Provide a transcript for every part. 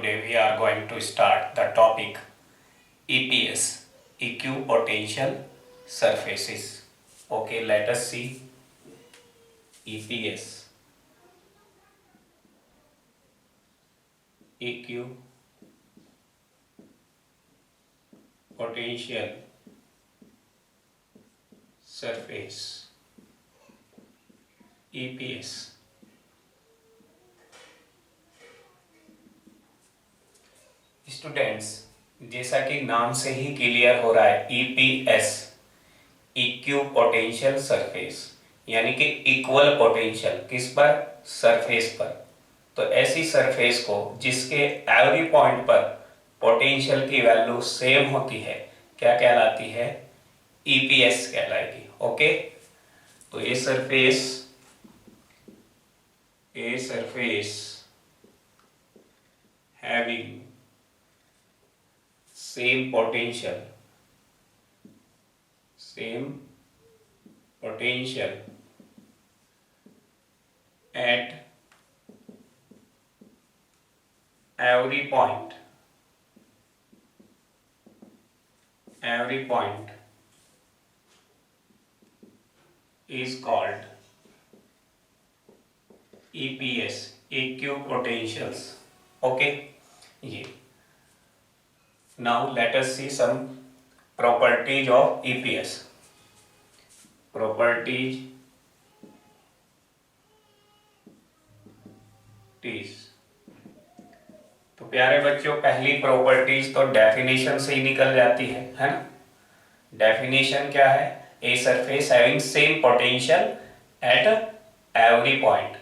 today we are going to start the topic EPS, equipotential surfaces. Okay, let us see EPS, equipotential surface, EPS. Students, जैसा कि नाम से ही clear हो रहा है, ईपीएस इक्विपोटेंशियल सरफेस, यानी कि इक्वल पोटेंशियल किस पर? सरफेस पर। तो ऐसी सरफेस को जिसके एवरी पॉइंट पर पोटेंशियल की वैल्यू सेम होती है, क्या कहलाती है? ईपीएस कहलाएगी। ओके, तो ये surface having same potential at every point is called EPS, equipotentials. Okay, ये now let us see some properties of EPS. तो प्यारे बच्चों, पहली प्रॉपर्टीज तो डेफिनेशन से ही निकल जाती है ना? डेफिनेशन क्या है? A surface having same potential at every point,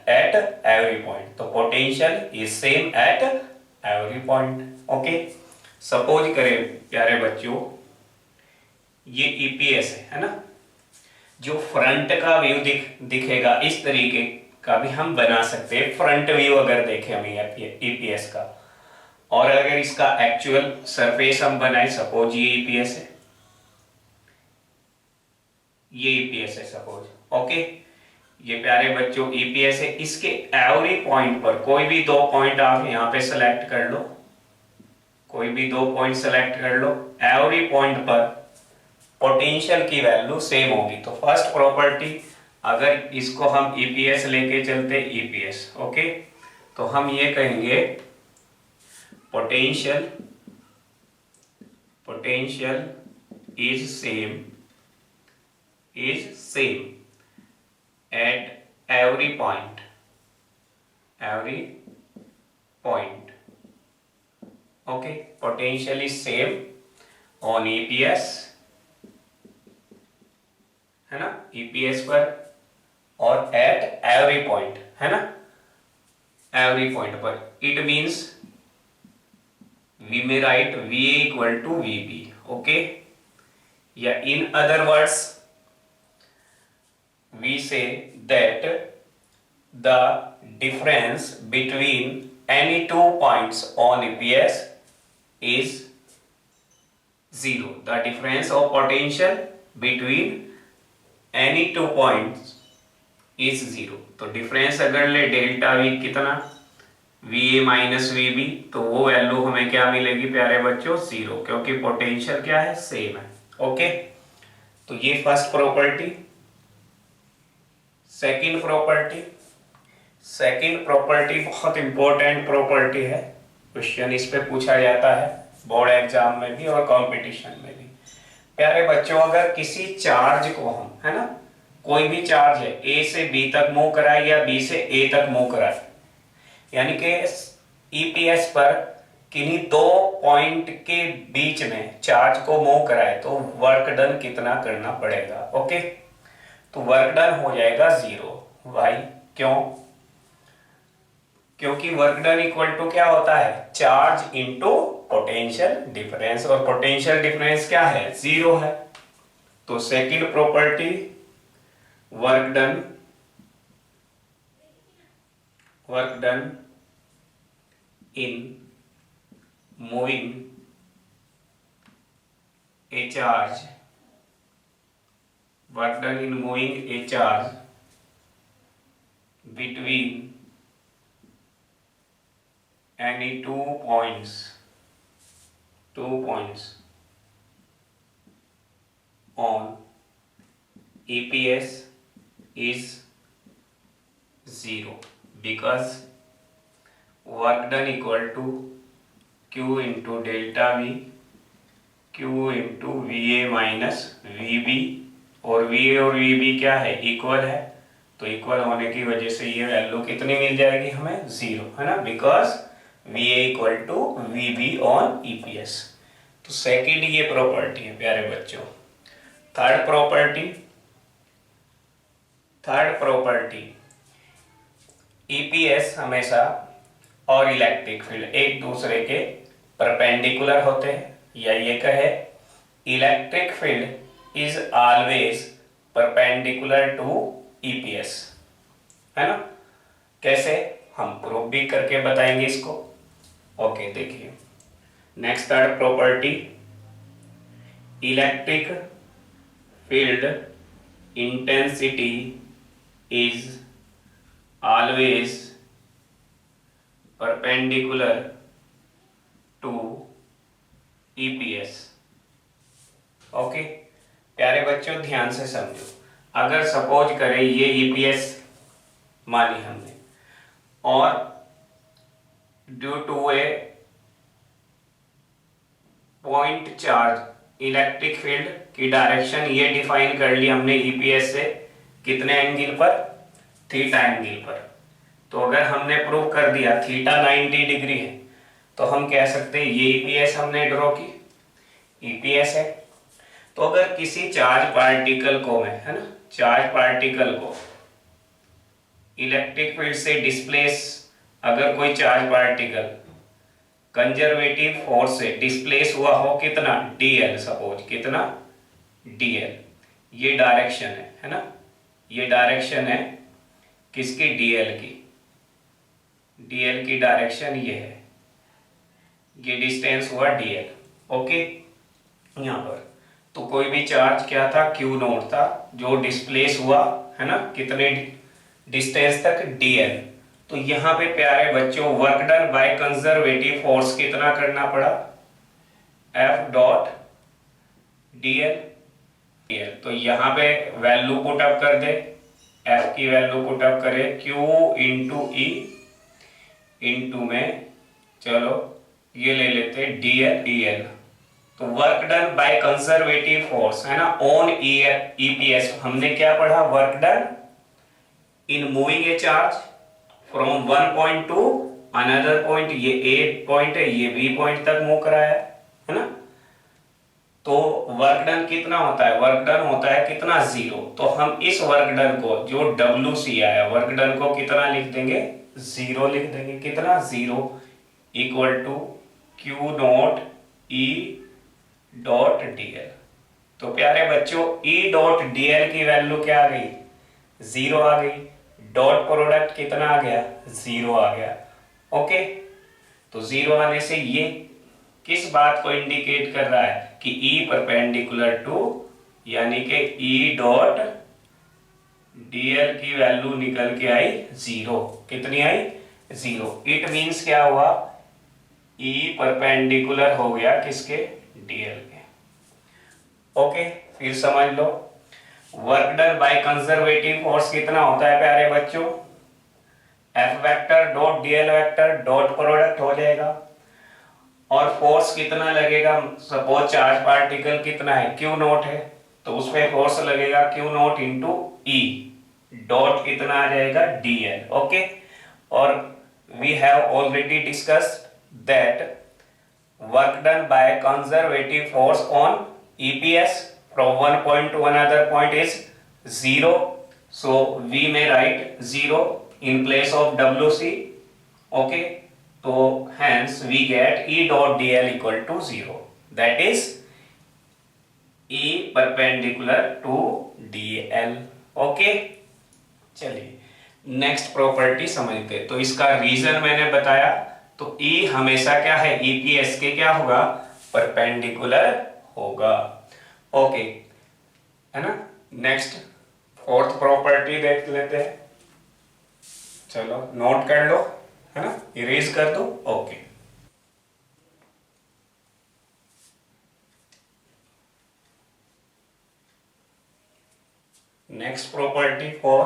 तो potential is same at every point. Okay, suppose करें प्यारे बच्चों, ये ईपीएस है ना, जो फ्रंट का व्यू दिखेगा इस तरीके का भी हम बना सकते हैं। फ्रंट व्यू अगर देखें हम ईपीएस का, और अगर इसका एक्चुअल सरफेस हम बनाए, सपोज ये ईपीएस है, ये ईपीएस है सपोज। ओके, ये प्यारे बच्चों ईपीएस है। इसके एवरी पॉइंट पर कोई भी दो पॉइंट आप यहां पे सेलेक्ट कर लो, एवरी पॉइंट पर पोटेंशियल की वैल्यू सेम होगी। तो फर्स्ट प्रॉपर्टी, अगर इसको हम ईपीएस लेके चलते, ईपीएस ओके, तो हम ये कहेंगे potential is same at every point, okay, potential is same on EPS, है ना, EPS पर, और at every point, है ना, every point पर। it means we may write VA equal to VB, okay, या in other words we say that the difference between any two points on EPS is zero. The difference of potential between any two points is zero. तो difference अगर ले delta V कितना, VA minus VB, तो वो value हमें क्या मिलेगी प्यारे बच्चों? जीरो, क्योंकि पोटेंशियल क्या है? सेम है। ओके, तो ये फर्स्ट प्रॉपर्टी। सेकंड प्रॉपर्टी बहुत इंपॉर्टेंट प्रॉपर्टी है, क्वेश्चन इस पे पूछा जाता है बोर्ड एग्जाम में भी और कंपटीशन में भी। प्यारे बच्चों, अगर किसी चार्ज को हम, है ना, कोई भी चार्ज है, ए से बी तक मूव कराए या बी से ए तक मूव कराए, यानी कि ईपीएस पर किन्हीं दो पॉइंट के बीच में चार्ज को मूव कराए, तो वर्क डन कितना करना पड़ेगा? ओके, तो वर्क डन हो जाएगा जीरो। भाई क्यों? क्योंकि वर्क डन इक्वल टू क्या होता है? चार्ज इनटू पोटेंशियल डिफरेंस, और पोटेंशियल डिफरेंस क्या है? जीरो है। तो second property, work done in moving A charge, work done in moving a charge between any two points on EPS is 0 because work done equal to Q into delta V, Q into VA minus VB, और VA और VB क्या है, equal है, तो equal होने की वजह से ये वैल्यू कितनी मिल जाएगी हमें, 0, है ना, because VA equal to VB on EPS। तो सेकंड ये प्रॉपर्टी है प्यारे बच्चों। थर्ड प्रॉपर्टी, EPS हमेशा और इलेक्ट्रिक फील्ड एक दूसरे के परपेंडिकुलर होते हैं, या ये कहे electric field is always perpendicular to EPS, है ना। कैसे, हम प्रूव भी करके बताएंगे इसको। ओके, देखिए next third property, electric field intensity is always perpendicular to EPS। Okay प्यारे बच्चों, ध्यान से समझो। अगर सपोज करें ये EPS मानी हमने, और due to a point charge electric field की डायरेक्शन ये डिफाइन कर ली हमने EPS से, कितने एंगल पर, थीटा एंगल पर। तो अगर हमने प्रूव कर दिया थीटा 90 डिग्री है, तो हम कह सकते हैं ये EPS हमने ड्रॉ की, EPS है। तो अगर किसी चार्ज पार्टिकल को मैं, है ना, चार्ज पार्टिकल को इलेक्ट्रिक फील्ड से डिस्प्लेस, अगर कोई चार्ज पार्टिकल कंजर्वेटिव फोर्स से डिस्प्लेस हुआ हो, कितना, dl, सपोज कितना, dl, ये डायरेक्शन है ना, ये डायरेक्शन है किसकी, dl की, dl की डायरेक्शन ये है, ये डिस्टेंस हुआ dl। ओके, यहाँ पर तो कोई भी चार्ज क्या था, Q नोट था, जो डिस्प्लेस हुआ, है ना, कितने डिस्टेंस तक, dl। तो यहाँ पे प्यारे बच्चों work done by conservative force कितना करना पड़ा, F डॉट dl। तो यहाँ पे वैल्यू पुट अप कर दे, F की वैल्यू पुट अप करे, Q इंटू E इंटू में, चलो ये ले लेते dl। तो work done by conservative force, है ना, ऑन EPS, हमने क्या पढ़ा, work done in moving A charge from one point two another point, ये A पॉइंट है, ये B पॉइंट तक मूव कराया है ना। तो वर्क डन कितना होता है, वर्क डन होता है कितना, 0। तो हम इस वर्क डन को, जो WC आया, वर्क डन को कितना लिख देंगे, 0 लिख देंगे, कितना, 0 equal to Q not E dot dl। तो प्यारे बच्चों E डॉट dl की वैल्यू क्या आ गई, 0 आ गई, डॉट प्रोडक्ट कितना आ गया, 0 आ गया। ओके, तो 0 आने से ये किस बात को इंडिकेट कर रहा है कि E परपेंडिकुलर टू, यानी कि E डॉट dl की वैल्यू निकल के आई 0, कितनी आई, 0। इट मींस क्या हुआ, E परपेंडिकुलर हो गया किसके, dl के। ओके, फिर समझ लो, work done by conservative force कितना होता है प्यारे बच्चों, F vector dot dl vector dot product हो जाएगा, और फोर्स कितना लगेगा, सपोज चार्ज पार्टिकल कितना है, Q नोट है, तो उसमें फोर्स लगेगा Q not into E dot कितना आ जाएगा, dl। ओके, और we have already discussed that work done by conservative force on EPS from one point to another point is 0, so we may write 0 in place of WC। okay, so hence we get E dot dl equal to 0, that is E perpendicular to dl। okay, चलिए next property समझते हैं। तो इसका reason मैंने बताया, तो E हमेशा क्या है, EPS के क्या होगा, परपेंडिकुलर होगा। ओके, है ना। नेक्स्ट फोर्थ प्रॉपर्टी देख लेते हैं, चलो नोट कर लो। है ना, इरेज कर दो। ओके, नेक्स्ट प्रॉपर्टी फॉर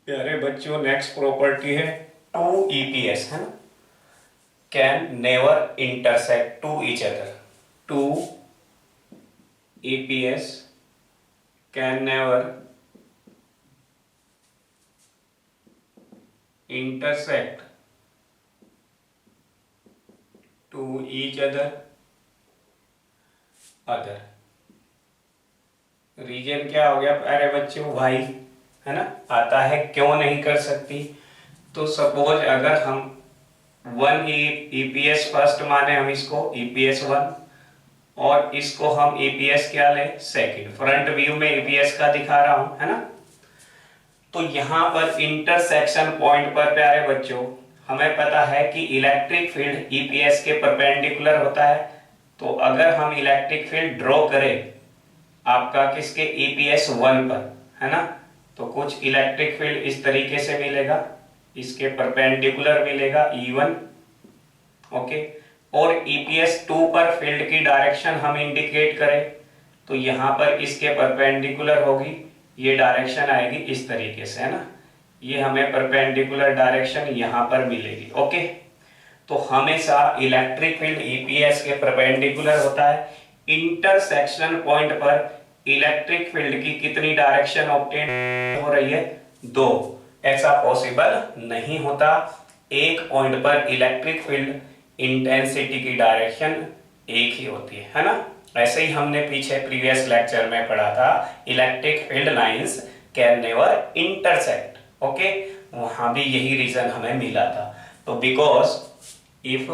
प्यारे बच्चों, नेक्स्ट प्रॉपर्टी है टू ईपीएस, है ना, can never intersect to each other. Two EPS can never intersect to each other reason क्या हो गया प्यारे बच्चों भाई, है ना, आता है क्यों नहीं कर सकती। तो सपोज अगर हम वन ईपीएस फर्स्ट माने हम इसको ईपीएस वन, और इसको हम ईपीएस क्या ले सेकंड, फ्रंट व्यू में ईपीएस का दिखा रहा हूं, है ना। तो यहां पर इंटरसेक्शन पॉइंट पर प्यारे बच्चों हमें पता है कि इलेक्ट्रिक फील्ड ईपीएस के परपेंडिकुलर होता है। तो अगर हम इलेक्ट्रिक फील्ड ड्रॉ करें आपका किसके ईपीएस वन पर, है ना, तो कुछ इलेक्ट्रिक फील्ड इस तरीके से मिलेगा, इसके परपेंडिकुलर मिलेगा E1। ओके, और ईपीएस टू पर फील्ड की डायरेक्शन हम इंडिकेट करें तो यहां पर इसके परपेंडिकुलर होगी, ये डायरेक्शन आएगी इस तरीके से, है ना, ये हमें परपेंडिकुलर डायरेक्शन यहां पर मिलेगी। ओके, तो हमेशा इलेक्ट्रिक फील्ड ईपीएस के परपेंडिकुलर होता है। इंटरसेक्शन पॉइंट पर इलेक्ट्रिक फील्ड की कितनी डायरेक्शन ऑब्टेन हो रही है, दो। ऐसा पॉसिबल नहीं होता, एक पॉइंट पर इलेक्ट्रिक फील्ड इंटेंसिटी की डायरेक्शन एक ही होती है ना। ऐसे ही हमने पीछे प्रीवियस लेक्चर में पढ़ा था electric field lines can never intersect. Okay, वहां भी यही रीजन हमें मिला था। तो because if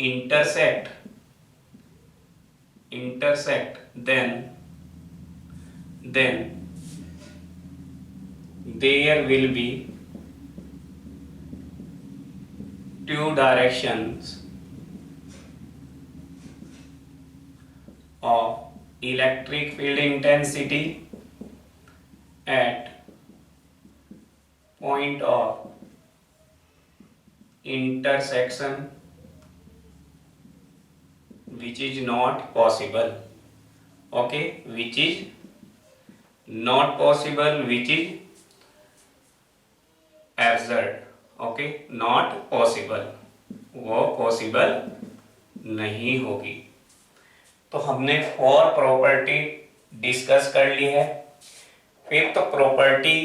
intersect then there will be two directions of electric field intensity at point of intersection which is not possible। okay, which is not possible, which is absurd। okay, not possible, वो possible नहीं होगी। तो हमने four property discuss कर ली है। Fifth property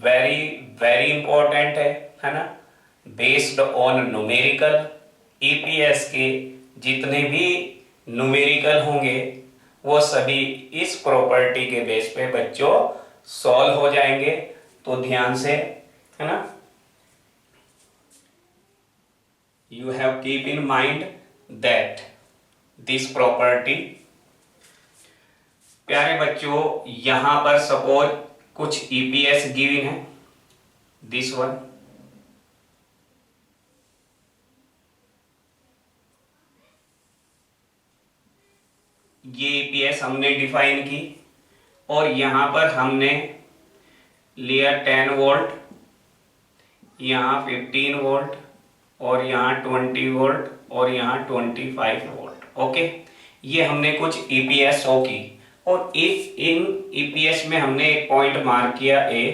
very very important है ना, based on numerical. EPS के जितने भी न्यूमेरिकल होंगे वो सभी इस प्रॉपर्टी के बेस पे बच्चों सॉल्व हो जाएंगे। तो ध्यान से, है ना, you have keep in mind that this property. प्यारे बच्चों, यहां पर सपोज कुछ ईपीएस गिवन है, दिस वन, ये ईपीएस हमने डिफाइन की, और यहां पर हमने लिया 10 वोल्ट, यहां 15 वोल्ट, और यहां 20 वोल्ट, और यहां 25 वोल्ट। ओके, ये हमने कुछ ईपीएस शो की, और इन ईपीएस में हमने एक पॉइंट मार्क किया ए,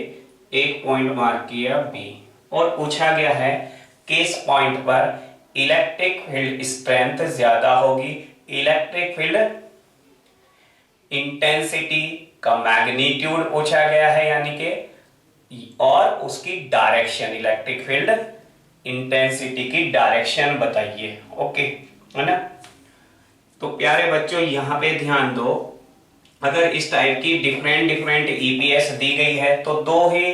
एक पॉइंट मार्क किया बी, और पूछा गया है किस पॉइंट पर इलेक्ट्रिक फील्ड स्ट्रेंथ ज्यादा होगी, इलेक्ट्रिक फील्ड इंटेंसिटी का मैग्नीट्यूड पूछा गया है, यानी कि और उसकी डायरेक्शन, इलेक्ट्रिक फील्ड इंटेंसिटी की डायरेक्शन बताइए। ओके, है ना। तो प्यारे बच्चों यहां पे ध्यान दो, अगर इस टाइप की डिफरेंट डिफरेंट ईपीएस दी गई है तो दो ही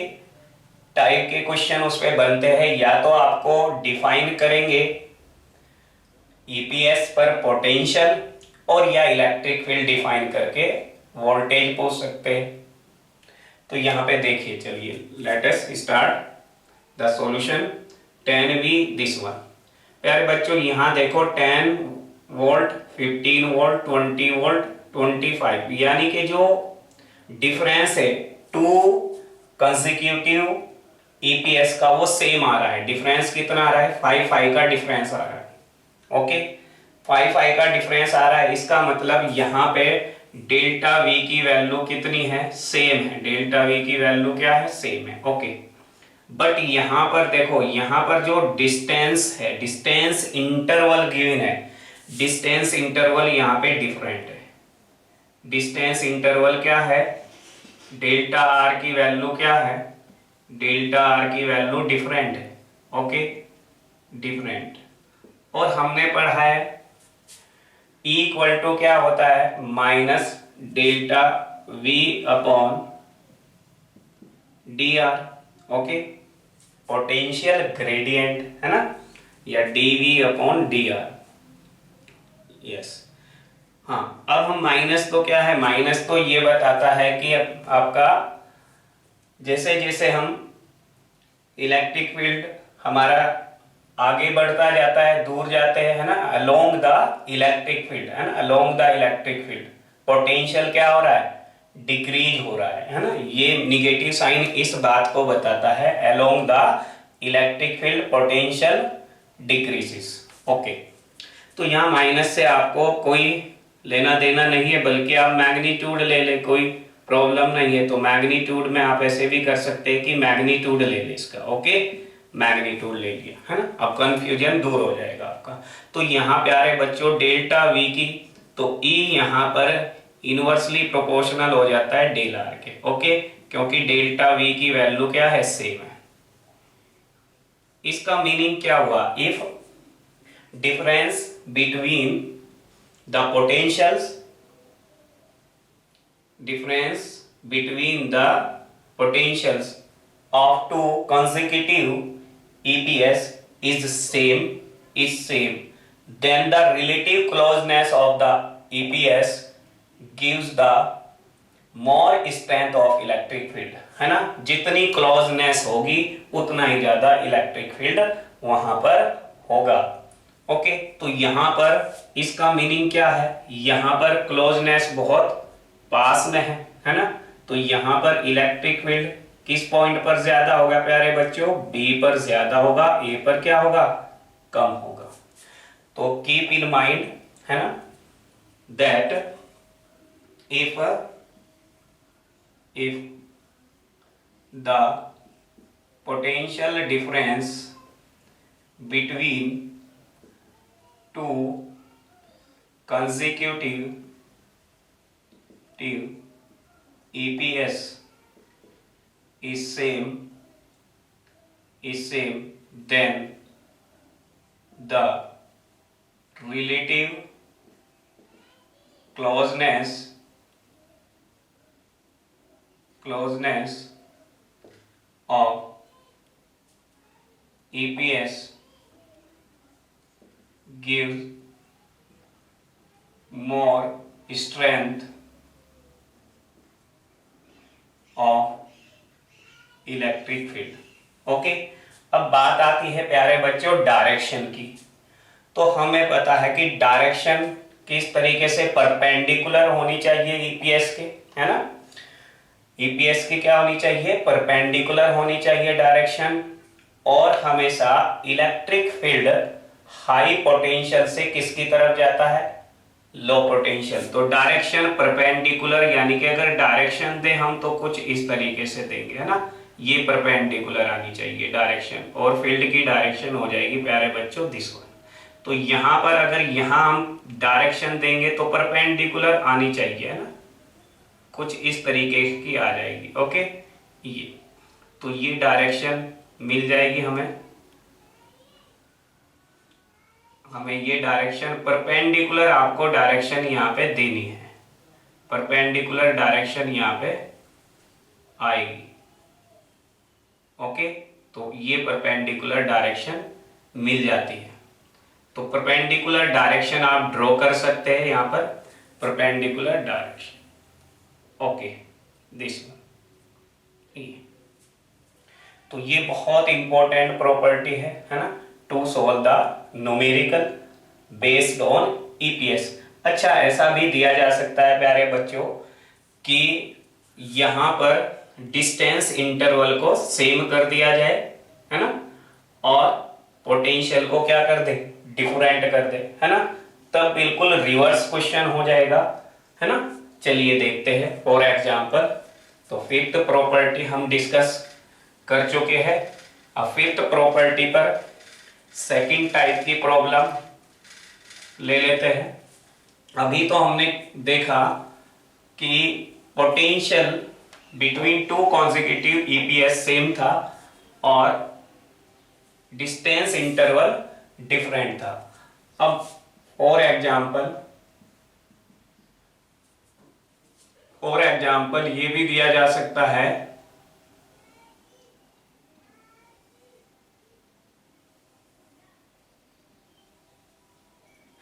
टाइप के क्वेश्चन उस पे बनते हैं। या तो आपको डिफाइन करेंगे ईपीएस पर पोटेंशियल, और या इलेक्ट्रिक फील्ड डिफाइन करके वोल्टेज पूछ सकते हैं। तो यहां पे देखिए, चलिए let us start the solution. 10V this one. प्यारे बच्चों यहां देखो 10 वोल्ट, 15 वोल्ट, 20 वोल्ट, 25, यानी कि जो डिफरेंस है 2 कंसेक्यूटिव ईपीएस का वो सेम आ रहा है। डिफरेंस कितना आ रहा है? 5 का डिफरेंस आ रहा है। ओके, 5 का डिफरेंस आ रहा है। इसका मतलब यहाँ पे डेल्टा वी की वैल्यू कितनी है? सेम है। डेल्टा वी की वैल्यू क्या है? सेम है। ओके, बट यहां पर देखो, यहां पर जो डिस्टेंस है, डिस्टेंस इंटरवल गिवन है, डिस्टेंस इंटरवल यहां पे डिफरेंट है। डिस्टेंस इंटरवल क्या है? डेल्टा आर की वैल्यू क्या है? डेल्टा आर की वैल्यू डिफरेंट है। Okay, different. और हमने पढ़ा है E इक्वल टू क्या होता है? Minus delta V upon D R. Okay, potential gradient है ना, या dV upon D R. Yes, हाँ। अब हम माइनस तो क्या है? माइनस तो ये बताता है कि आपका जैसे जैसे हम इलेक्ट्रिक फील्ड हमारा आगे बढ़ता जाता है, दूर जाते हैं, है ना, अलोंग द इलेक्ट्रिक फील्ड, है ना, along the electric field potential क्या हो रहा है? डिक्रीज हो रहा है ना। ये निगेटिव साइन इस बात को बताता है, along the electric field potential decreases. Okay, तो यहाँ माइनस से आपको कोई लेना देना नहीं है, बल्कि आप मैग्नीट्यूड ले ले, कोई प्रॉब्लम नहीं है। तो मैग्नीट्यूड में आप ऐसे भी कर सकते हैं कि मैग्नीट्यूड ले ले इसका। ओके, मैग्नीट्यूड ले लिया, है ना, अब कंफ्यूजन दूर हो जाएगा आपका। तो यहाँ प्यारे बच्चों डेल्टा वी की, तो ई यहाँ पर इनवर्सली प्रोपोर्शनल हो जाता है डेल आर के। ओके, क्योंकि डेल्टा वी की वैल्यू क्या है? सेम है। इसका मीनिंग क्या हुआ? If difference between the potentials, difference between the potentials of two consecutive EPS is same, then the relative closeness of the EPS gives the more strength of electric field, है ना। जितनी closeness होगी उतना ही ज्यादा electric field वहां पर होगा। Okay, तो यहां पर इसका मीनिंग क्या है? यहां पर क्लोजनेस बहुत पास में है ना, तो यहां पर इलेक्ट्रिक फील्ड किस पॉइंट पर ज्यादा होगा प्यारे बच्चों? बी पर ज्यादा होगा, ए पर क्या होगा? कम होगा। तो कीप इन माइंड, है ना, that if the potential difference between two consecutive EPS is same, then the relative closeness of EPS gives more strength of electric field. Okay, अब बात आती है प्यारे बच्चों डायरेक्शन की। तो हमें पता है कि डायरेक्शन किस तरीके से परपेंडिकुलर होनी चाहिए ईपीएस के, है ना। ईपीएस की क्या होनी चाहिए? परपेंडिकुलर होनी चाहिए डायरेक्शन। और हमेशा इलेक्ट्रिक फील्ड हाई पोटेंशियल से किसकी तरफ जाता है? Low potential. तो डायरेक्शन परपेंडिकुलर, यानी कि अगर डायरेक्शन दे हम तो कुछ इस तरीके से देंगे, है ना, ये परपेंडिकुलर आनी चाहिए डायरेक्शन, और फील्ड की डायरेक्शन हो जाएगी प्यारे बच्चों दिस वन। तो यहां पर अगर यहां हम डायरेक्शन देंगे तो परपेंडिकुलर आनी चाहिए, है ना, कुछ इस तरीके की आ जाएगी। ओके, ये तो ये डायरेक्शन मिल जाएगी हमें ये डायरेक्शन परपेंडिकुलर, आपको डायरेक्शन यहाँ पे देनी है, परपेंडिकुलर डायरेक्शन यहाँ पे आएगी। ओके, तो ये परपेंडिकुलर डायरेक्शन मिल जाती है। तो परपेंडिकुलर डायरेक्शन आप ड्रॉ कर सकते हैं यहाँ पर, perpendicular direction. Okay, this one. तो ये बहुत इंपॉर्टेंट प्रॉपर्टी है ना, to solve the numerical based on EPS. अच्छा, ऐसा भी दिया जा सकता है प्यारे बच्चों कि यहां पर डिस्टेंस इंटरवल को सेम कर दिया जाए, है ना, और पोटेंशियल को क्या कर दे, डिफरेंट कर दे, है ना, तब बिल्कुल रिवर्स क्वेश्चन हो जाएगा, है ना। चलिए देखते हैं फॉर एग्जांपल। तो फिफ्थ प्रॉपर्टी हम डिस्कस कर चुके हैं। अब फिफ्थ प्रॉपर्टी पर सेकंड टाइप की प्रॉब्लम ले लेते हैं। अभी तो हमने देखा कि potential between two consecutive EPS same था और डिस्टेंस इंटरवल डिफरेंट था। अब फॉर एग्जाम्पल ये भी दिया जा सकता है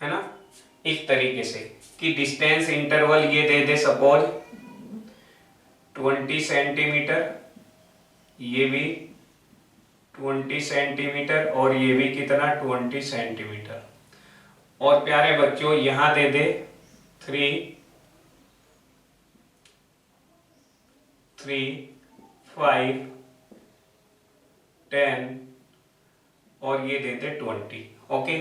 ना, इस तरीके से कि डिस्टेंस इंटरवल ये दे दे सपोज 20 सेंटीमीटर, ये भी 20 सेंटीमीटर और ये भी कितना 20 सेंटीमीटर, और प्यारे बच्चों यहां दे दे 3, 5, 10 और ये देते 20। ओके,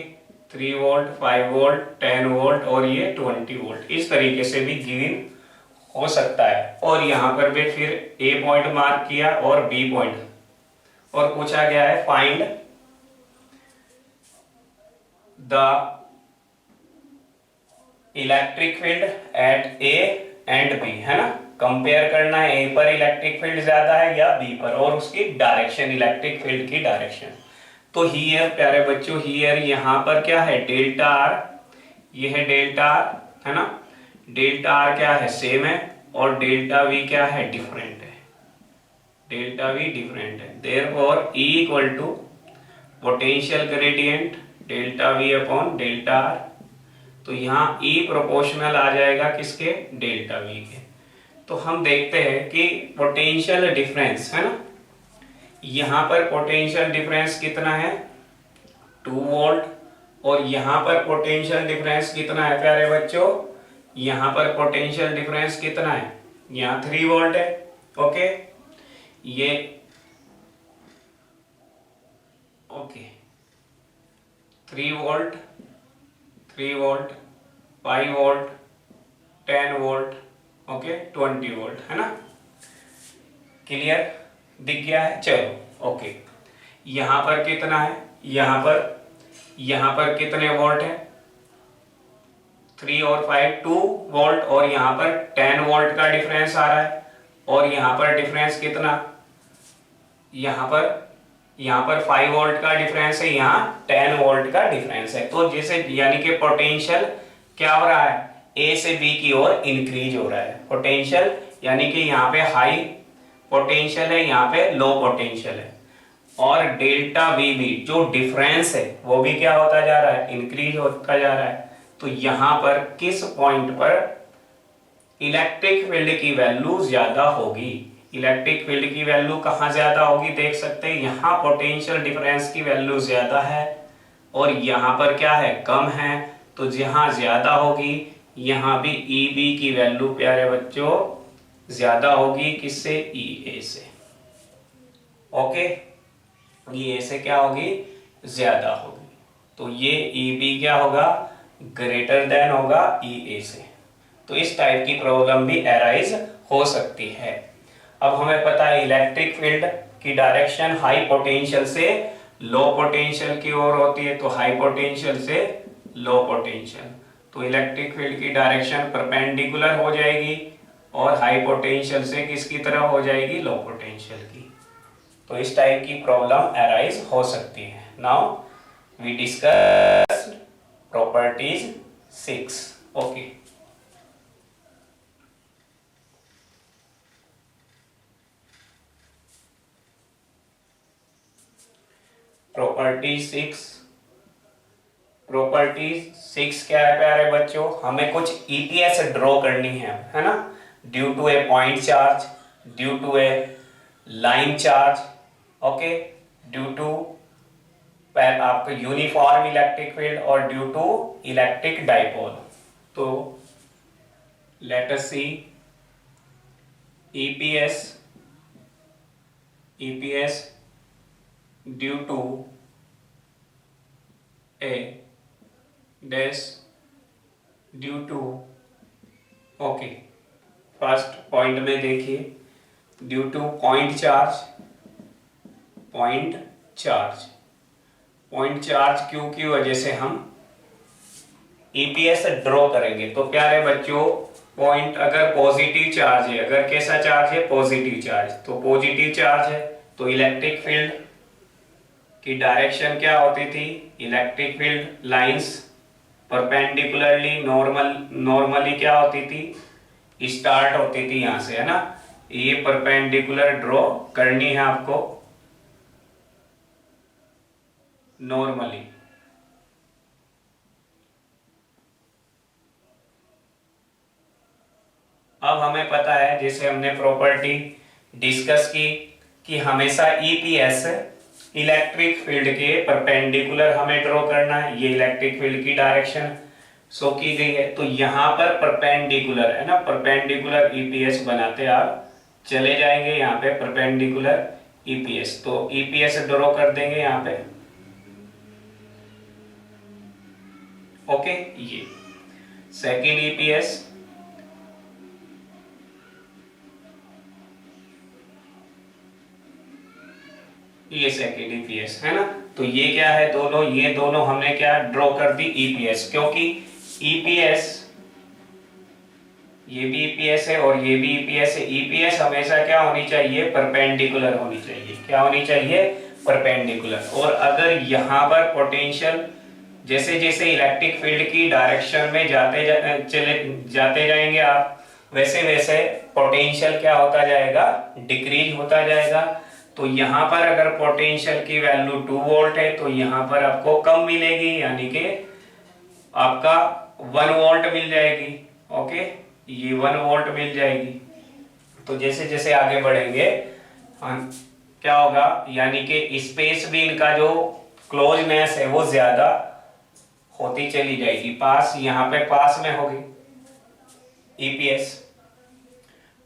3 वोल्ट, 5 वोल्ट, 10 वोल्ट और ये 20 वोल्ट, इस तरीके से भी गिवन हो सकता है। और यहाँ पर भी फिर ए पॉइंट मार्क किया और बी पॉइंट, और पूछा गया है find the electric field at A and B, है ना, कंपेयर करना है ए पर इलेक्ट्रिक फील्ड ज्यादा है या बी पर, और उसकी डायरेक्शन, इलेक्ट्रिक फील्ड की डायरेक्शन। तो हियर प्यारे बच्चों, हियर यहाँ पर क्या है डेल्टा आर, ये है डेल्टा आर, है ना, डेल्टा आर क्या है सेम है, और डेल्टा वी क्या है डिफरेंट है, डेल्टा वी डिफरेंट है। Therefore E equal to potential gradient delta V upon delta R. तो यहाँ ई प्रोपोर्शनल आ जाएगा किसके, डेल्टा वी के। तो हम देखते हैं कि पोटेंशियल डिफरेंस, है ना, यहां पर पोटेंशियल डिफरेंस कितना है 2 वोल्ट, और यहां पर पोटेंशियल डिफरेंस कितना है प्यारे बच्चों, यहां पर पोटेंशियल डिफरेंस कितना है, यहां 3 वोल्ट है। ओके, ये okay 3 volt, 3 volt, 5 volt, 10 volt, okay 20 volt, है ना, क्लियर दिख गया है। चलो ओके, यहां पर कितना है, यहां पर कितने वोल्ट है, 3 और 5 2 वोल्ट, और यहां पर 10 वोल्ट का डिफरेंस आ रहा है, और यहां पर डिफरेंस कितना, यहां पर 5 वोल्ट का डिफरेंस है, यहां 10 वोल्ट का डिफरेंस है। तो जैसे यानी कि पोटेंशियल क्या हो रहा है, ए से बी की ओर इंक्रीज हो रहा है पोटेंशियल, यानी कि यहाँ पे हाई पोटेंशियल है, यहाँ पे लो पोटेंशियल है, और डेल्टा वी भी जो डिफरेंस है वो भी क्या होता जा रहा है, इंक्रीज होता जा रहा है। तो यहाँ पर किस पॉइंट पर इलेक्ट्रिक फील्ड की वैल्यू ज्यादा होगी, इलेक्ट्रिक फील्ड की वैल्यू कहाँ ज्यादा होगी, देख सकते हैं यहाँ पोटेंशियल डिफरेंस की वैल्यू ज्यादा है और यहाँ पर क्या है कम है। तो जहाँ ज्यादा होगी यहाँ भी ई बी की वैल्यू प्यारे बच्चों ज्यादा होगी, किससे, ई ए से। ओके, ई ए से क्या होगी, ज्यादा होगी। तो ये ई बी क्या होगा, ग्रेटर देन होगा ई ए से। तो इस टाइप की प्रॉब्लम भी अराइज हो सकती है। अब हमें पता है इलेक्ट्रिक फील्ड की डायरेक्शन हाई पोटेंशियल से लो पोटेंशियल की ओर होती है, तो हाई पोटेंशियल से लो पोटेंशियल, तो इलेक्ट्रिक फील्ड की डायरेक्शन परपेंडिकुलर हो जाएगी और हाई पोटेंशियल से किसकी तरह हो जाएगी, लो पोटेंशियल की। तो इस टाइप की प्रॉब्लम अराइज हो सकती है। Now we discuss properties 6। ओके, प्रॉपर्टी 6। प्रॉपर्टी 6 क्या है प्यारे बच्चों, हमें कुछ ईपीएस ड्रॉ करनी है ना, due to a point charge, due to a line charge, okay, due to आपका यूनिफॉर्म इलेक्ट्रिक फील्ड और ड्यू टू इलेक्ट्रिक डाइपोल। तो let us see EPS EPS due to a dash due to, okay, first point में देखिए, due to point charge, point charge, point charge Q की वजह से हम EPS draw करेंगे। तो प्यारे बच्चों, पॉइंट अगर पॉजिटिव चार्ज है, अगर कैसा चार्ज है, पॉजिटिव चार्ज, तो पॉजिटिव चार्ज है तो इलेक्ट्रिक फील्ड की डायरेक्शन क्या होती थी, electric field lines perpendicularly normally क्या होती थी, स्टार्ट होती थी यहां से, है ना। ये परपेंडिकुलर ड्रॉ करनी है आपको नॉर्मली। अब हमें पता है, जैसे हमने प्रॉपर्टी डिस्कस की, कि हमेशा ईपीएस इलेक्ट्रिक फील्ड के परपेंडिकुलर हमें ड्रॉ करना है, ये इलेक्ट्रिक फील्ड की डायरेक्शन शो की गई है। तो यहां पर परपेंडिकुलर है ना, परपेंडिकुलर ईपीएस बनाते आप चले जाएंगे, यहाँ पे परपेंडिकुलर ईपीएस, तो ईपीएस ड्रॉ कर देंगे यहाँ पे, ओके। ये सेकेंड ईपीएस, ये सेकेंड ईपीएस है ना। तो ये क्या है, दोनों, ये दोनों हमने क्या ड्रॉ कर दी, ईपीएस, क्योंकि ईपीएस, ये भी ईपीएस है और ये भी ईपीएस है। ईपीएस हमेशा क्या होनी चाहिए, परपेंडिकुलर होनी चाहिए, क्या होनी चाहिए, परपेंडिकुलर। और अगर यहाँ पर पोटेंशियल जैसे जैसे इलेक्ट्रिक फील्ड की डायरेक्शन में जाते जाएंगे आप, वैसे वैसे पोटेंशियल क्या होता जाएगा, डिक्रीज होता जाएगा। तो यहाँ पर अगर पोटेंशियल की वैल्यू 2 वोल्ट है तो यहाँ पर आपको कम मिलेगी, यानी कि आपका 1 वोल्ट मिल जाएगी, ओके, ये 1 वोल्ट मिल जाएगी। तो जैसे जैसे आगे बढ़ेंगे क्या होगा, यानी कि स्पेस भी इनका जो क्लोजनेस है वो ज्यादा होती चली जाएगी, पास, यहाँ पे पास में होगी ईपीएस।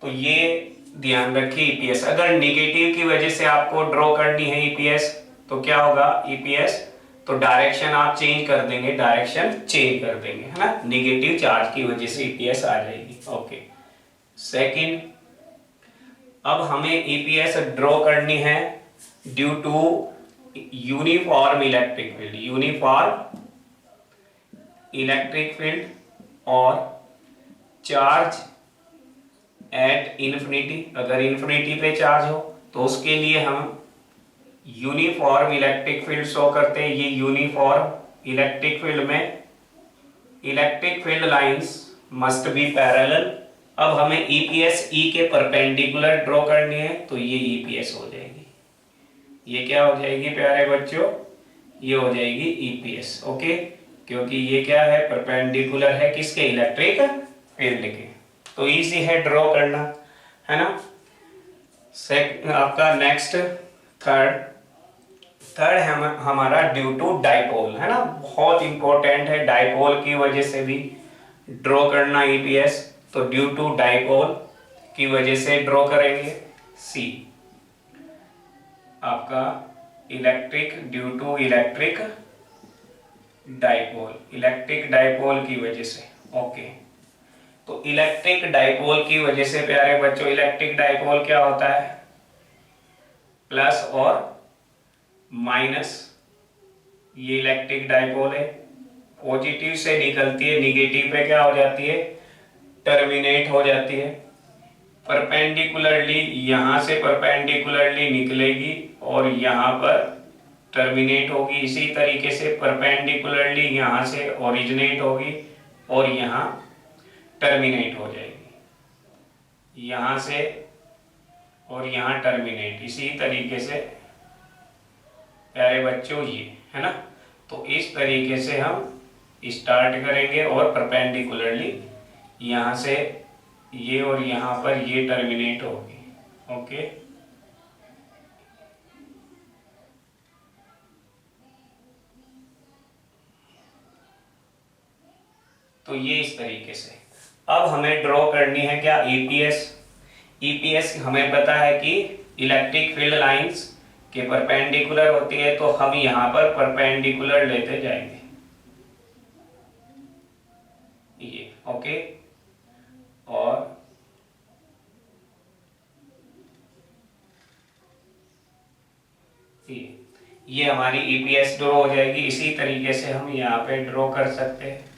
तो ये ध्यान रखिए, ईपीएस अगर निगेटिव की वजह से आपको ड्रॉ करनी है ईपीएस, तो क्या होगा, ईपीएस, तो डायरेक्शन आप चेंज कर देंगे, डायरेक्शन चेंज कर देंगे, है ना, निगेटिव चार्ज की वजह से ईपीएस आ जाएगी, ओके। सेकंड, अब हमें ईपीएस ड्रॉ करनी है due to uniform electric field, uniform electric field और चार्ज एट इन्फिनिटी, अगर इन्फिनिटी पे चार्ज हो तो उसके लिए हम यूनिफॉर्म इलेक्ट्रिक फील्ड शो करते हैं। ये यूनिफॉर्म इलेक्ट्रिक फील्ड में electric field lines must be parallel. अब हमें ईपीएस ई के परपेंडिकुलर ड्रॉ करनी है, तो ये ईपीएस हो जाएगी, ये क्या हो जाएगी प्यारे बच्चों, ये हो जाएगी ईपीएस, ओके, क्योंकि ये क्या है, परपेंडिकुलर है किसके, इलेक्ट्रिक फील्ड के। तो इजी है ड्रॉ करना, है ना। आपका नेक्स्ट थर्ड है हमारा ड्यू टू डाइपोल, है ना, बहुत इंपॉर्टेंट है, डाइपोल की वजह से भी ड्रॉ करना ईपीएस। तो ड्यू टू डाइपोल की वजह से ड्रॉ करेंगे, सी आपका electric, due to electric dipole, electric dipole की वजह से, ओके। तो इलेक्ट्रिक डाइपोल की वजह से प्यारे बच्चों, इलेक्ट्रिक डाइपोल क्या होता है, प्लस और माइनस, ये इलेक्ट्रिक डाइपोल है, पॉजिटिव से निकलती है, निगेटिव पे क्या हो जाती है, टर्मिनेट हो जाती है, परपेंडिकुलरली, यहां से परपेंडिकुलरली निकलेगी और यहां पर टर्मिनेट होगी। इसी तरीके से परपेंडिकुलरली यहां से ओरिजिनेट होगी और यहां टर्मिनेट हो जाएगी, यहां से और यहां टर्मिनेट, इसी तरीके से प्यारे बच्चों, ये है ना। तो इस तरीके से हम स्टार्ट करेंगे और परपेंडिकुलरली यहां से ये और यहां पर ये टर्मिनेट होगी, ओके। तो ये इस तरीके से। अब हमें ड्रॉ करनी है क्या, ईपीएस। ईपीएस हमें पता है कि इलेक्ट्रिक फील्ड लाइंस के परपेंडिकुलर होती है, तो हम यहां पर परपेंडिकुलर लेते जाएंगे ये। ओके, और ये हमारी ईपीएस ड्रॉ हो जाएगी। इसी तरीके से हम यहाँ पे ड्रॉ कर सकते हैं।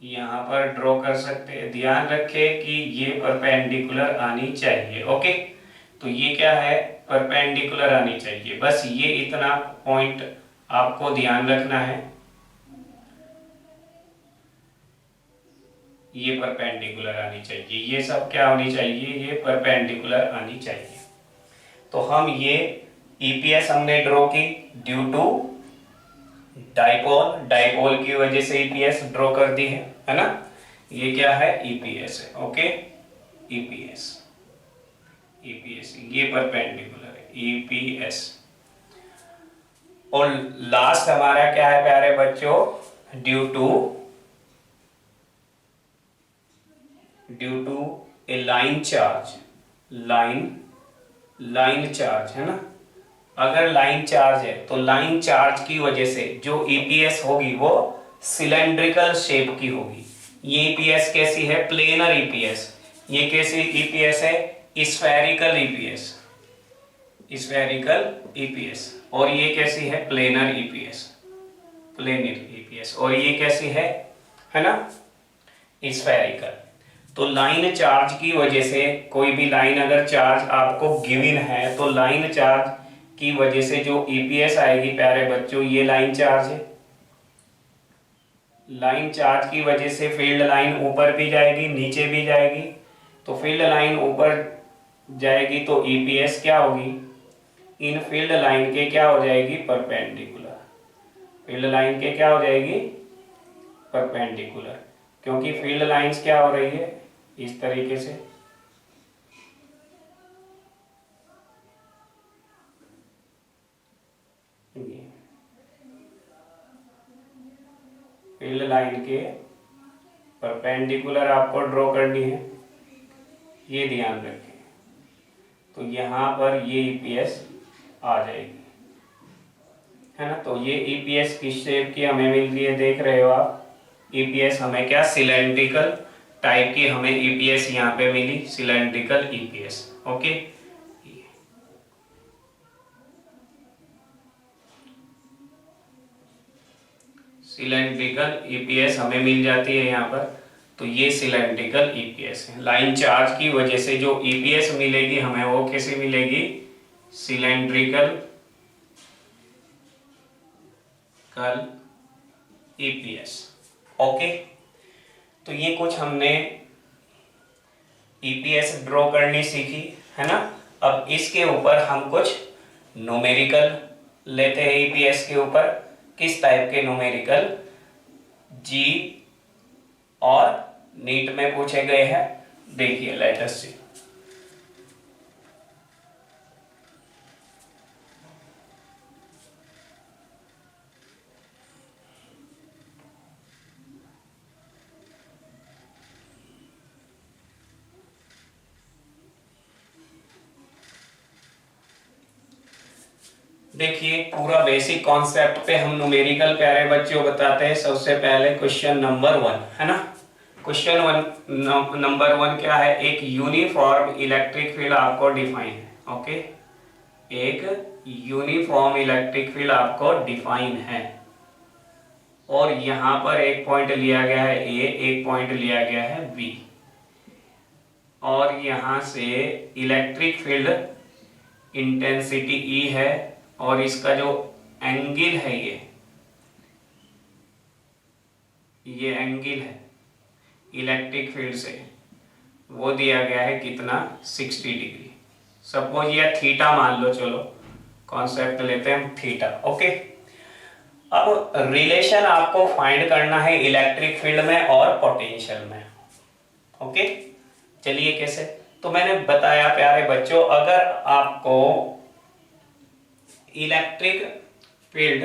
यहाँ पर ड्रॉ कर सकते हैं। ध्यान रखें कि ये परपेंडिकुलर आनी चाहिए। ओके, तो ये क्या है, परपेंडिकुलर आनी चाहिए। बस ये इतना पॉइंट आपको ध्यान रखना है, ये परपेंडिकुलर आनी चाहिए। ये सब क्या होनी चाहिए, ये परपेंडिकुलर आनी चाहिए। तो हम ये ईपीएस हमने ड्रॉ की ड्यू टू डाइपोल, डाइपोल की वजह से ईपीएस ड्रॉ कर दी है ना। ये क्या है, ईपीएस है। ओके, ईपीएस, ईपीएस ये परपेंडिकुलर है, ईपीएस। और लास्ट हमारा क्या है प्यारे बच्चों, due to a line charge, line charge है ना। अगर लाइन चार्ज है तो लाइन चार्ज की वजह से जो ईपीएस होगी वो सिलेंड्रिकल शेप की होगी। ये ईपीएस कैसी है, प्लेनर ईपीएस। ये कैसी ईपीएस है, स्फेरिकल ईपीएस, स्फेरिकल ईपीएस। और ये कैसी है, प्लेनर ईपीएस, प्लेनर ईपीएस। और ये कैसी है ना, स्फेरिकल। तो लाइन चार्ज की वजह से, कोई भी लाइन अगर चार्ज आपको गिवन है तो लाइन चार्ज की वजह से जो ईपीएस आएगी प्यारे बच्चों, ये लाइन चार्ज है। लाइन चार्ज की वजह से फील्ड लाइन ऊपर भी जाएगी नीचे भी जाएगी। तो फील्ड लाइन ऊपर जाएगी तो ईपीएस क्या होगी, इन फील्ड लाइन के क्या हो जाएगी, परपेंडिकुलर। फील्ड लाइन के क्या हो जाएगी, परपेंडिकुलर। क्योंकि फील्ड लाइंस क्या हो रही है, इस तरीके से। फील्ड लाइन के परपेंडिकुलर आपको ड्रॉ करनी है, ये ध्यान रखें। तो यहाँ पर ये ईपीएस आ जाएगी, है ना। तो ये ईपीएस किस शेप की हमें मिल रही है, देख रहे हो आप। ईपीएस हमें क्या, सिलेंड्रिकल टाइप की हमें ईपीएस यहाँ पे मिली, cylindrical EPS. Okay, cylindrical EPS हमें मिल जाती है यहाँ पर। तो ये सिलेंड्रिकल ईपीएस है। लाइन चार्ज की वजह से जो ईपीएस मिलेगी हमें, वो कैसे मिलेगी, सिलेंड्रिकल ईपीएस। ओके, तो ये कुछ हमने ईपीएस ड्रॉ करनी सीखी, है ना। अब इसके ऊपर हम कुछ न्यूमेरिकल लेते हैं ईपीएस के ऊपर। किस टाइप के न्यूमेरिकल, जी और नीट में पूछे गए हैं। देखिए, लेट अस सी। देखिए, पूरा बेसिक कॉन्सेप्ट पे हम न्यूमेरिकल प्यारे बच्चों बताते हैं। सबसे पहले क्वेश्चन नंबर 1, है ना। क्वेश्चन नंबर 1 क्या है, एक यूनिफॉर्म इलेक्ट्रिक फील्ड आपको डिफाइन है। ओके, एक यूनिफॉर्म इलेक्ट्रिक फील्ड आपको डिफाइन है। और यहां पर एक पॉइंट लिया गया है ए, एक पॉइंट लिया गया है बी। और यहां से इलेक्ट्रिक फील्ड इंटेंसिटी ई है, और इसका जो एंगल है, ये एंगल है इलेक्ट्रिक फील्ड से, वो दिया गया है कितना, 60 डिग्री। सपोज ये थीटा मान लो, चलो कॉन्सेप्ट लेते हैं हम थीटा। ओके, अब रिलेशन आपको फाइंड करना है इलेक्ट्रिक फील्ड में और पोटेंशियल में। ओके, चलिए कैसे। तो मैंने बताया प्यारे बच्चों, अगर आपको इलेक्ट्रिक फील्ड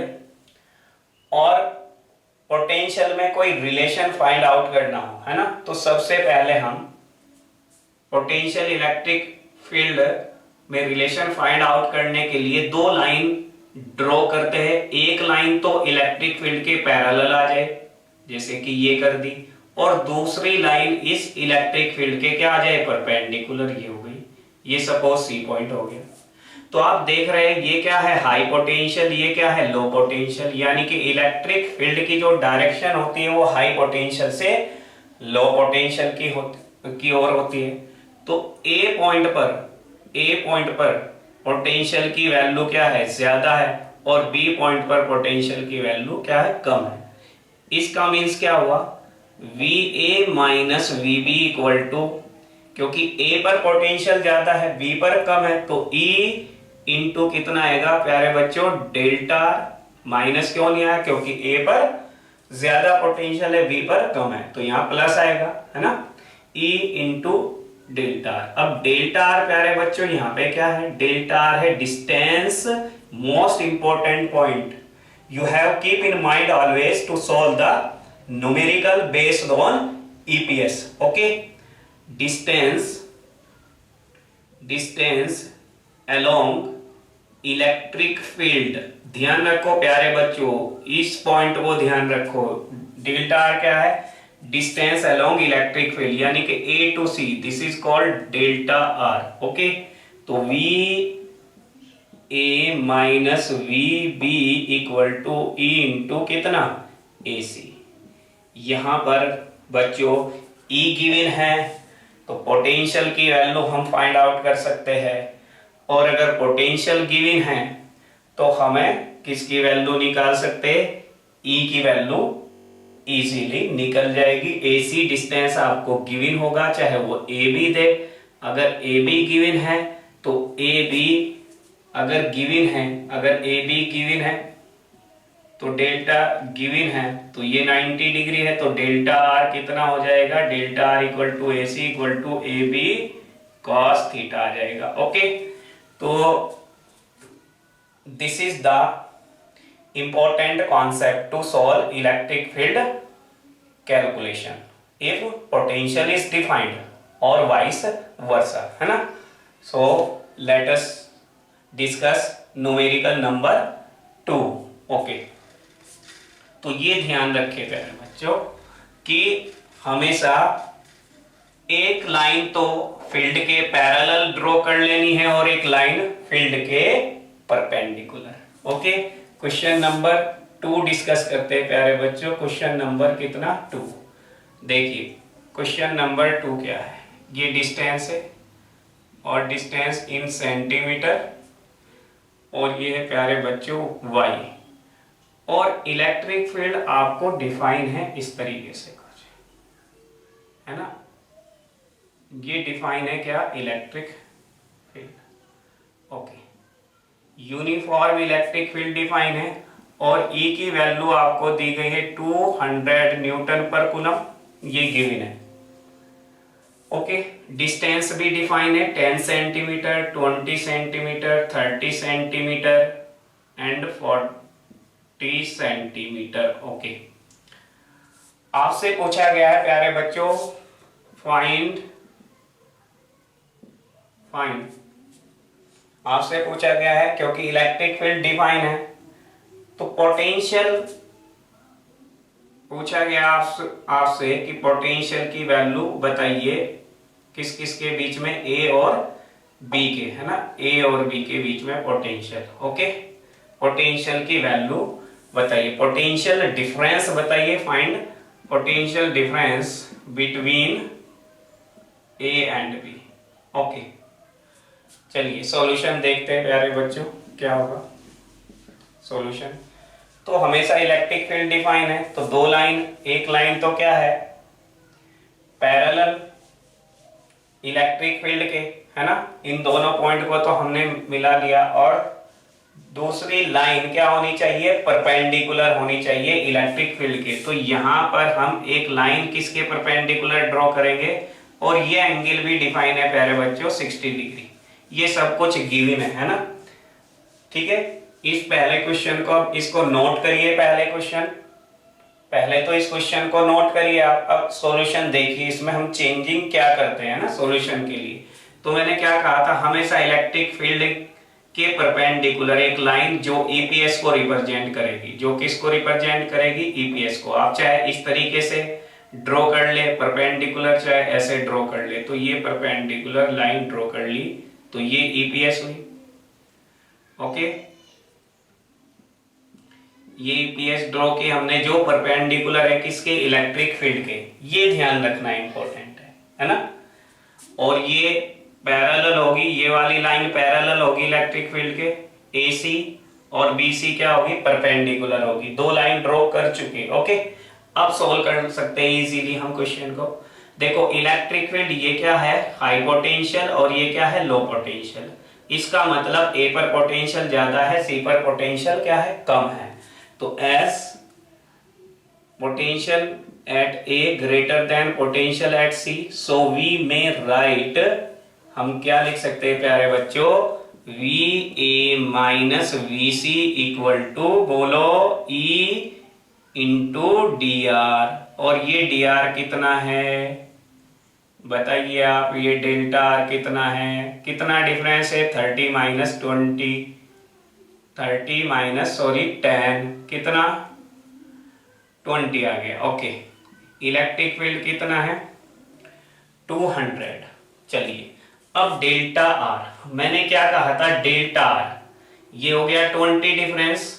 और पोटेंशियल में कोई रिलेशन फाइंड आउट करना हो, है ना, तो सबसे पहले हम पोटेंशियल इलेक्ट्रिक फील्ड में रिलेशन फाइंड आउट करने के लिए दो लाइन ड्रॉ करते हैं। एक लाइन तो इलेक्ट्रिक फील्ड के पैरेलल आ जाए, जैसे कि ये कर दी, और दूसरी लाइन इस इलेक्ट्रिक फील्ड के क्या आ जाए, परपेंडिकुलर, ये हो गई। ये सपोज सी पॉइंट हो गया। तो आप देख रहे हैं ये क्या है, हाई पोटेंशियल, ये क्या है, लो पोटेंशियल, यानी कि इलेक्ट्रिक फील्ड की जो डायरेक्शन होती है वो हाई पोटेंशियल से लो पोटेंशियल की ओर होती है। तो ए पॉइंट पर पोटेंशियल की वैल्यू क्या है, ज्यादा है, और बी पॉइंट पर पोटेंशियल की वैल्यू क्या है, कम है। इसका मीन्स क्या हुआ, V A minus V B equal to, क्योंकि ए पर पोटेंशियल ज्यादा है, बी पर कम है, तो ई इंटू कितना आएगा प्यारे बच्चों, डेल्टा। माइनस क्यों नहीं आया, क्योंकि ए पर ज्यादा पोटेंशियल है, बी पर कम है, तो यहाँ प्लस आएगा, है ना, ई इंटू डेल्टा। अब डेल्टा आर प्यारे बच्चों यहाँ पे क्या है, डेल्टा आर है distance, most important point you have keep in mind always to solve the numerical based on EPS. Okay, distance along electric field, ध्यान रखो प्यारे बच्चों, इस पॉइंट को ध्यान रखो। डेल्टा आर क्या है, डिस्टेंस अलोंग इलेक्ट्रिक फील्ड, यानी कि A to C, this is called delta r. Okay, तो V A minus V B equal to E into कितना, ए सी। यहां पर बच्चों ई गिवन है, तो पोटेंशियल की वैल्यू हम फाइंड आउट कर सकते हैं, और अगर पोटेंशियल गिवन है तो हमें किसकी वैल्यू निकाल सकते हैं, ई की वैल्यू इजीली निकल जाएगी। एसी डिस्टेंस आपको गिवन होगा, चाहे वो ए बी दे, अगर ए बी गिवन है तो ए बी अगर गिवन है तो डेल्टा गिवन है, तो ये 90 डिग्री है, तो डेल्टा आर कितना हो जाएगा, delta r equal to A C equal to A B cos theta आ जाएगा। ओके, तो this is the important concept to solve electric field calculation if potential is defined or vice versa, है ना। So let us discuss numerical number 2। okay, तो ये ध्यान रखिए प्यारे बच्चों कि हमेशा एक लाइन तो फील्ड के पैरेलल ड्रॉ कर लेनी है और एक लाइन फील्ड के perpendicular. Okay, question number 2 discuss करते हैं प्यारे बच्चों। क्वेश्चन नंबर कितना, 2। देखिए क्वेश्चन नंबर 2 क्या है, ये डिस्टेंस है और डिस्टेंस इन सेंटीमीटर, और ये है प्यारे बच्चों y, और इलेक्ट्रिक फील्ड आपको डिफाइन है इस तरीके से कुछ, है ना। ये डिफाइन है क्या, electric field. Okay, uniform electric field define है, और ई की वैल्यू आपको दी गई है 200 न्यूटन पर कूलम, ये गिवन है। ओके, डिस्टेंस भी डिफाइन है 10 centimetre, 20 centimetre, 30 centimetre and 40 centimetre. Okay, आपसे पूछा गया है प्यारे बच्चों फाइंड आपसे पूछा गया है, क्योंकि इलेक्ट्रिक फील्ड डिफाइन है, तो पोटेंशियल पूछा गया आपसे कि पोटेंशियल की वैल्यू बताइए किस किस के बीच में, ए और बी के, है ना, ए और बी के बीच में पोटेंशियल। ओके, पोटेंशियल की वैल्यू बताइए, पोटेंशियल डिफरेंस बताइए, find potential difference between A and B. Okay, चलिए सॉल्यूशन देखते हैं प्यारे बच्चों क्या होगा सॉल्यूशन। तो हमेशा इलेक्ट्रिक फील्ड डिफाइन है, तो दो लाइन, एक लाइन तो क्या है पैरेलल इलेक्ट्रिक फील्ड के, है ना, इन दोनों पॉइंट को तो हमने मिला लिया, और दूसरी लाइन क्या होनी चाहिए, परपेंडिकुलर होनी चाहिए इलेक्ट्रिक फील्ड के। तो यहाँ पर हम एक लाइन किसके परपेंडिकुलर ड्रॉ करेंगे, और ये एंगल भी डिफाइन है प्यारे बच्चों 60 डिग्री। ये सब कुछ गिवन है ना, ठीक है। इस पहले क्वेश्चन को, इसको नोट करिए, पहले क्वेश्चन पहले तो इस क्वेश्चन को नोट करिए आप, अब सॉल्यूशन देखिए, इसमें हम चेंजिंग क्या करते हैं ना सॉल्यूशन के लिए। तो मैंने क्या कहा था, हमेशा इलेक्ट्रिक फील्ड के परपेंडिकुलर एक लाइन जो ईपीएस को रिप्रेजेंट करेगी, जो किसको रिप्रेजेंट करेगी, ईपीएस को। आप चाहे इस तरीके से ड्रॉ कर ले परपेंडिकुलर, चाहे ऐसे ड्रॉ कर ले, तो ये परपेंडिकुलर लाइन ड्रॉ कर ली तो ये ईपीएस हुई। ओके, ये ईपीएस ड्रॉ की हमने, जो परपेंडिकुलर है किसके, इलेक्ट्रिक फील्ड के, ये ध्यान रखना इंपॉर्टेंट है ना। और ये पैरेलल होगी, ये वाली लाइन पैरेलल होगी इलेक्ट्रिक फील्ड के, एसी, और बीसी क्या होगी, परपेंडिकुलर होगी। दो लाइन ड्रॉ कर चुके। ओके, अब सोल्व कर सकते हैं इजीली हम क्वेश्चन को। देखो इलेक्ट्रिक फील्ड ये क्या है, हाई पोटेंशियल, और ये क्या है, लो पोटेंशियल। इसका मतलब ए पर पोटेंशियल ज्यादा है, सी पर पोटेंशियल क्या है, कम है। तो as potential at A greater than potential at C, so we may write, हम क्या लिख सकते हैं प्यारे बच्चों, V A minus V C equal to, बोलो, ई इंटू डी आर। और ये डी आर कितना है बताइए आप, ये डेल्टा आर कितना है, कितना डिफरेंस है, 30 माइनस 20, 30 माइनस सॉरी 10, कितना 20 आ गया। ओके, इलेक्ट्रिक फील्ड कितना है 200। चलिए अब डेल्टा आर, मैंने क्या कहा था, डेल्टा आर ये हो गया 20 डिफरेंस,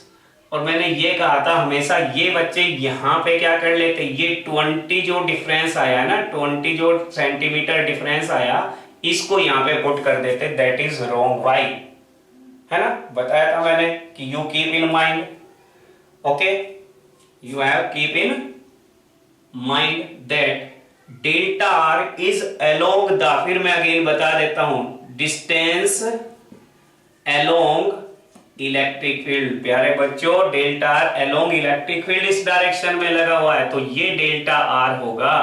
और मैंने ये कहा था हमेशा ये बच्चे यहाँ पे क्या कर लेते, ये 20 जो डिफरेंस आया ना, 20 जो सेंटीमीटर डिफरेंस आया, इसको यहाँ पे पुट कर देते, दैट इज रॉन्ग। वाई, है ना, बताया था मैंने कि you keep in mind, okay, you have keep in mind that delta R is along the, फिर मैं अगेन बता देता हूं, डिस्टेंस अलोंग इलेक्ट्रिक फील्ड। प्यारे बच्चों, delta R along electric field इस डायरेक्शन में लगा हुआ है, तो ये डेल्टा आर होगा,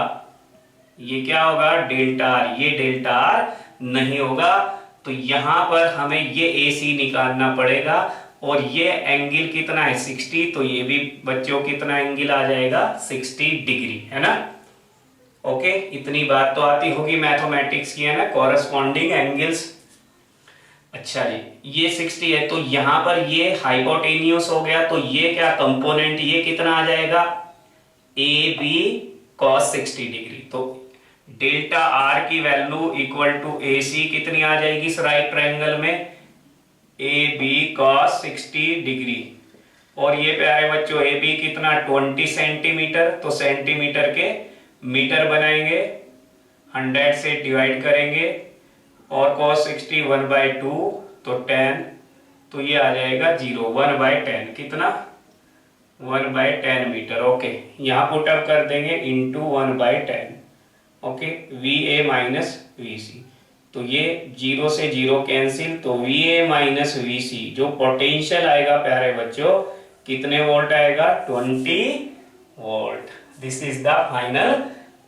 ये क्या होगा, डेल्टा आर, ये डेल्टा आर नहीं होगा। तो यहां पर हमें ये AC निकालना पड़ेगा, और ये एंगल कितना है 60, तो ये भी बच्चों कितना एंगल आ जाएगा 60 डिग्री, है ना। ओके, इतनी बात तो आती होगी, मैथमेटिक्स की है ना, कॉरेस्पॉन्डिंग एंगल्स। अच्छा जी, ये 60 है, तो यहां पर ये हाइपोटेन्यूस हो गया, तो ये क्या कंपोनेंट, ये कितना आ जाएगा, ए बी कॉस 60 डिग्री। तो डेल्टा आर की वैल्यू इक्वल टू ए सी कितनी आ जाएगी इस राइट ट्रायंगल में, ए बी कॉस 60 डिग्री। और ये प्यारे बच्चों ए बी कितना 20 सेंटीमीटर, तो सेंटीमीटर के मीटर बनाएंगे, 100 से डिवाइड करेंगे, और cos 60 1/2, तो 10, तो ये आ जाएगा 0, 1/10 कितना, 1/10 मीटर। ओके, यहाँ पुट अप कर देंगे into 1/10। Okay, V A minus V C, तो ये 0 से 0 कैंसिल, तो V A minus V C जो पोटेंशियल आएगा प्यारे बच्चों, कितने वोल्ट आएगा, 20 volt. This is the final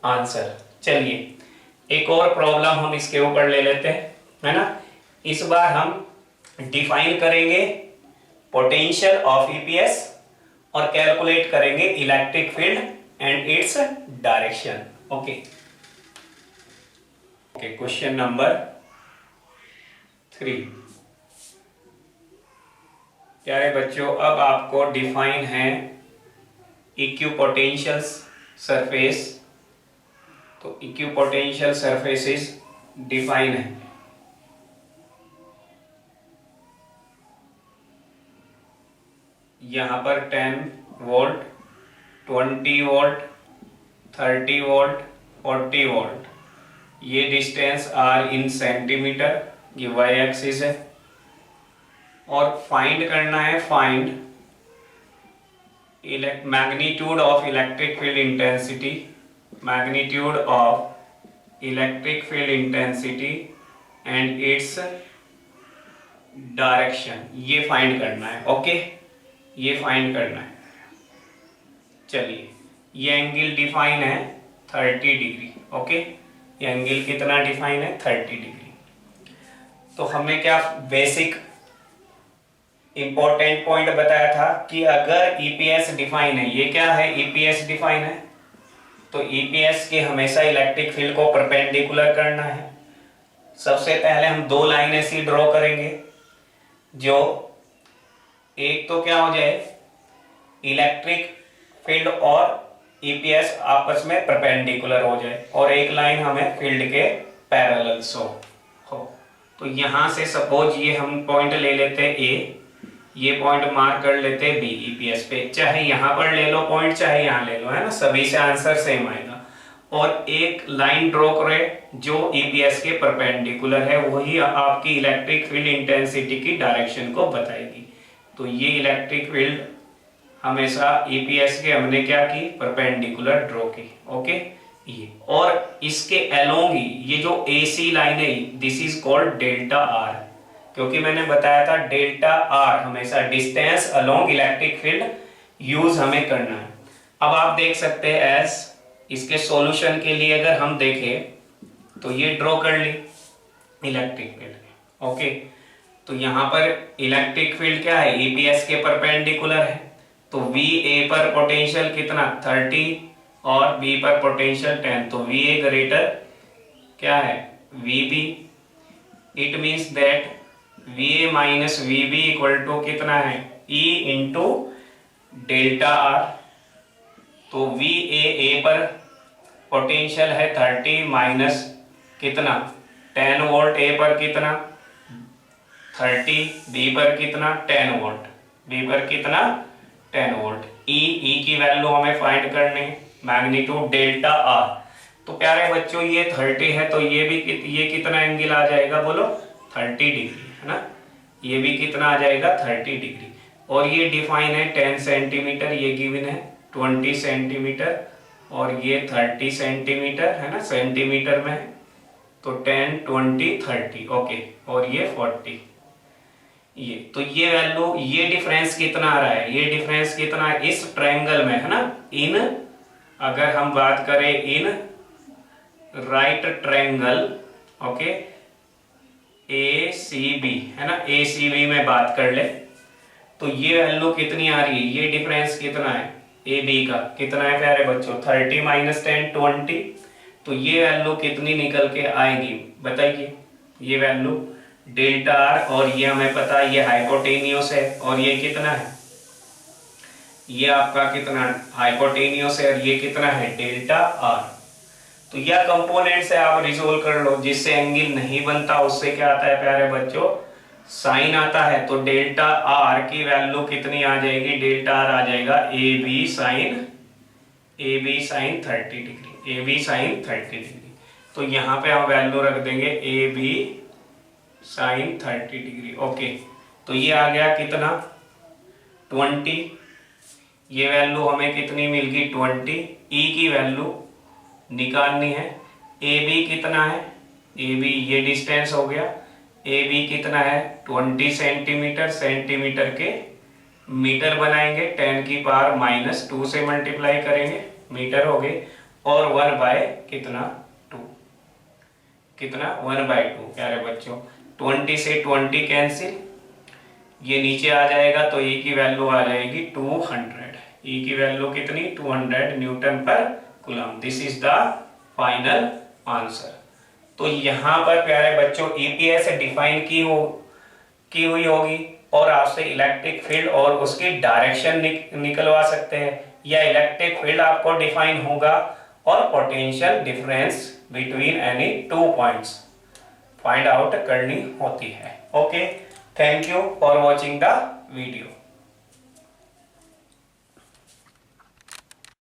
answer. चलिए एक और प्रॉब्लम हम इसके ऊपर ले लेते हैं, है ना। इस बार हम डिफाइन करेंगे पोटेंशियल ऑफ ईपीएस और कैलकुलेट करेंगे electric field and its direction. Okay, question number 3। प्यारे बच्चों, अब आपको डिफाइन है इक्विपोटेंशियल सरफेस, तो इक्विपोटेंशियल सरफेसेस डिफाइन है। यहां पर 10 वोल्ट, 20 वोल्ट, 30 वोल्ट, 40 वोल्ट, ये डिस्टेंस आर इन सेंटीमीटर, ये वाई एक्सिस है। और फाइंड करना है, find magnitude of electric field intensity, magnitude of electric field intensity and its direction, ये फाइंड करना है। ओके, ये फाइंड करना है। चलिए, ये एंगल डिफाइन है 30 डिग्री। ओके, ये एंगल कितना डिफाइन है 30 डिग्री। तो हमें क्या बेसिक इंपॉर्टेंट पॉइंट बताया था कि अगर ईपीएस डिफाइन है, ये क्या है, ईपीएस डिफाइन है, तो ईपीएस के हमेशा इलेक्ट्रिक फील्ड को परपेंडिकुलर करना है। सबसे पहले हम दो लाइन ऐसी ड्रॉ करेंगे, जो एक तो क्या हो जाए, इलेक्ट्रिक फील्ड और ईपीएस आपस में परपेंडिकुलर हो जाए, और एक लाइन हमें फील्ड के पैरेलल शो हो। तो यहां से सपोज ये हम पॉइंट ले लेते हैं ए, ये पॉइंट मार्क कर लेते हैं बी ईपीएस पे, चाहे यहां पर ले लो पॉइंट, चाहे यहां ले लो, है ना, सभी से आंसर सेम आएगा। और एक लाइन ड्रॉ करें जो ईपीएस के परपेंडिकुलर है, वही आपकी इलेक्ट्रिक फील्ड इंटेंसिटी की डायरेक्शन को बताएगी। तो ये इलेक्ट्रिक फील्ड हमेशा ईपीएस के हमने क्या की, परपेंडिकुलर ड्रॉ की। ओके, ये और इसके अलोंग ही ये जो एसी लाइन है, this is called delta are, क्योंकि मैंने बताया था डेल्टा आर हमेशा distance along electric field use हमें करना है। अब आप देख सकते हैं एस, इसके सॉल्यूशन के लिए अगर हम देखें तो ये ड्रॉ कर ली इलेक्ट्रिक फील्ड। ओके, तो यहां पर इलेक्ट्रिक फील्ड क्या है, ईपीएस के परपेंडिकुलर है, तो वी पर पोटेंशियल कितना 30 और बी पर पोटेंशियल 10, तो वी ए ग्रेटर क्या है V B. It means that V A minus V B equal to कितना है, ई इंटू डेल्टा आर। तो वी ए पर पोटेंशियल है 30 माइनस कितना 10 वोल्ट, ए पर कितना 30, बी पर कितना 10 वोल्ट, बी पर कितना 10 वोल्ट। ई की वैल्यू हमें फाइंड करनी है, मैग्नीट्यूड डेल्टा आर। तो प्यारे बच्चों ये 30 है, तो ये कितना एंगल आ जाएगा, बोलो 30 डिग्री, है ना, ये भी कितना आ जाएगा 30 डिग्री। और ये डिफाइन है 10 सेंटीमीटर, ये गिवन है 20 सेंटीमीटर, और ये 30 सेंटीमीटर, है ना, सेंटीमीटर में है, तो 10 20 30। ओके, और ये 40, ये तो ये वैल्यू, ये डिफरेंस कितना आ रहा है, ये डिफरेंस कितना है इस ट्रायंगल में, है ना, इन अगर हम बात करें in right triangle, okay, A C B, है ना, ए सी बी में बात कर ले, तो ये वैल्यू कितनी आ रही है, ये डिफरेंस कितना है ए बी का, कितना है प्यारे बच्चों 30 माइनस 10 20। तो ये वैल्यू कितनी निकल के आएगी बताइए, ये वैल्यू डेल्टा आर, और ये हमें पता है ये हाइपोटेनियस है, और ये कितना है, ये आपका कितना हाइपोटेनियस है, और ये कितना है डेल्टा आर। तो यह कंपोनेंट से आप रिजोल्व कर लो, जिससे एंगल नहीं बनता उससे क्या आता है प्यारे बच्चों, साइन आता है। तो डेल्टा आर की वैल्यू कितनी आ जाएगी, डेल्टा आर आ जाएगा A B sine 30 degree, A B sine 30 degree. तो यहाँ पे हम वैल्यू रख देंगे A B sine 30 degree. Okay, तो ये आ गया कितना 20, ये वैल्यू हमें कितनी मिल गई 20। ई की वैल्यू निकालनी है, ए बी कितना है, ए बी ये डिस्टेंस हो गया, ए बी कितना है 20 सेंटीमीटर, सेंटीमीटर के मीटर बनाएंगे, 10 की पावर माइनस 2 से मल्टीप्लाई करेंगे, मीटर हो गए, और 1 बाय कितना 2, कितना 1 बाय 2 प्यारे बच्चों। 20 से 20 कैंसिल, ये नीचे आ जाएगा, तो ई की वैल्यू आ जाएगी 200, ई की वैल्यू कितनी 200 न्यूटन पर coulomb. This is the final answer. तो यहाँ पर प्यारे बच्चों ईपीएस डिफाइन की हुई होगी, और आपसे इलेक्ट्रिक फील्ड और उसकी डायरेक्शन निकलवा सकते हैं, या इलेक्ट्रिक फील्ड आपको डिफाइन होगा और potential difference between any 2 points find out करनी होती है। Okay, thank you for watching the video.